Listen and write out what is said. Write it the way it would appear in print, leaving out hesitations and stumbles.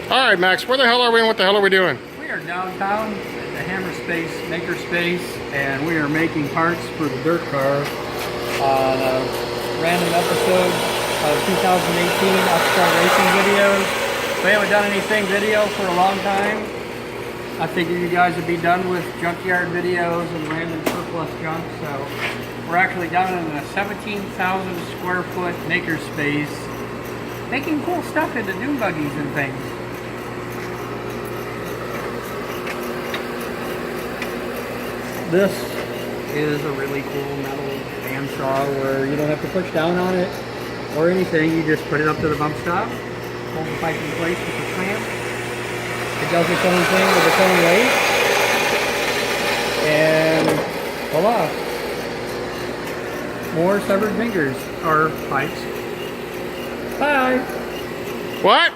All right, Max, where the hell are we and what the hell are we doing? We are downtown at the Hammer Space Makerspace, and we are making parts for the dirt car on a random episode of 2018 Upstart Racing videos. We haven't done anything video for a long time. I figured you guys would be done with junkyard videos and random surplus junk, so we're actually down in a 17,000 square foot makerspace making cool stuff into dune buggies and things. This is a really cool metal bandsaw where you don't have to push down on it or anything. You just put it up to the bump stop, hold the pipe in place with the clamp. It does its own thing with its own weight. And voila. More severed fingers or pipes. Bye. What?